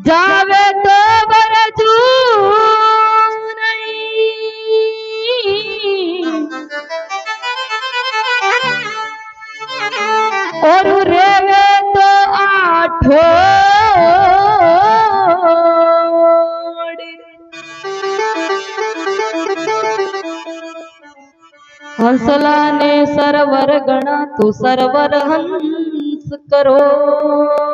जावे तो बरजू नहीं और रेवे तो आठो हंसला ने सरवर गणा तू सरवर हंस करोड़।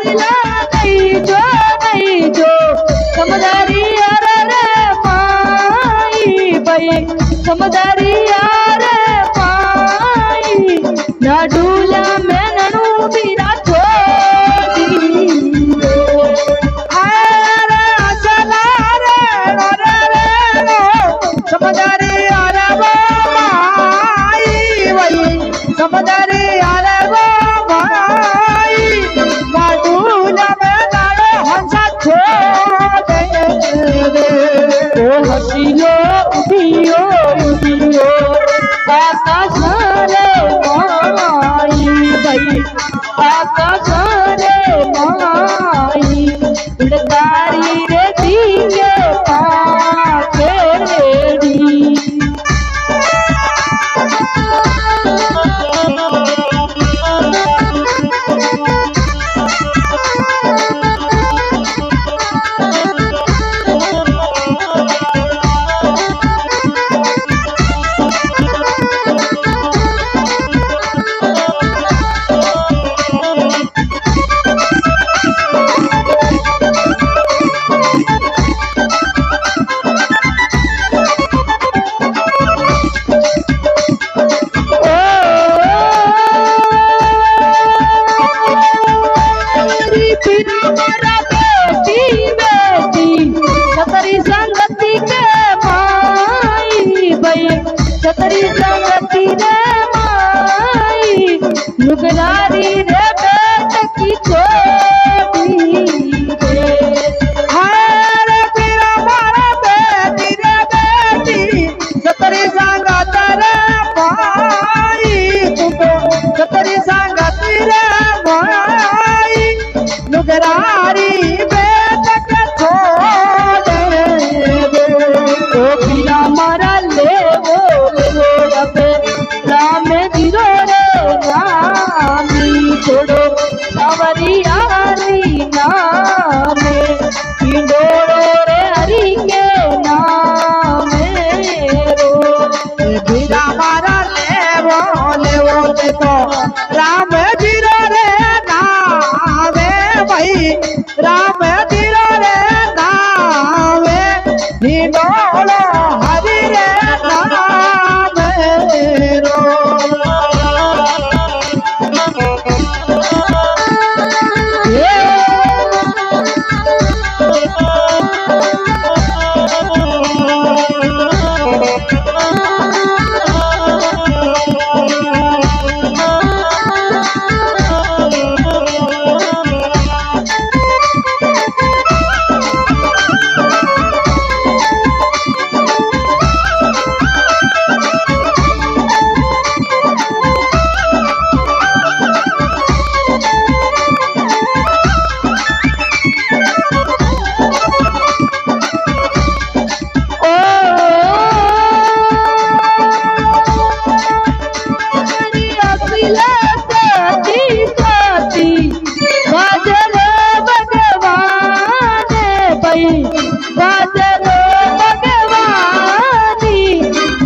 हसीला नहीं जो समझदारी यार रे माई भाई समझदारी यार माई ना डूला में ननू बिना छोड़ी समझदारी यार माई वही समझदारी यार माई ना डूला में ननू हंसा छोड़ ओ हसीलो उठियो उठियो आकाश रे माई भाई आकाश रे माई उड़तारी रे दिए पाके रेडी छतरी संगति रे माई लुगनारी रे बेट की छोटी रे हाय तेरा मारा बेटी रे बेटी छतरी संगत रे माई तुमको छतरी संगत रे माई लुगरारी बेट के छोड़ दे ओ पीला मारा ले राम गिरो रे रामी छोड़ो सावरी आरी नामे इंडोरो रे हरि के नामे रो बिना मारा ले वो तो राम गिरो रे नामे भाई राम गिरो रे नामे हिंडोलो हरि रे नामे रो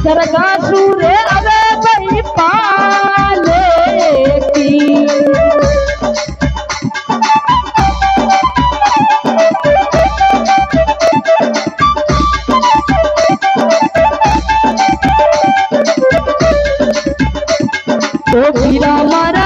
सरगासुरे अबे भाई पाले की ओ पीला मारा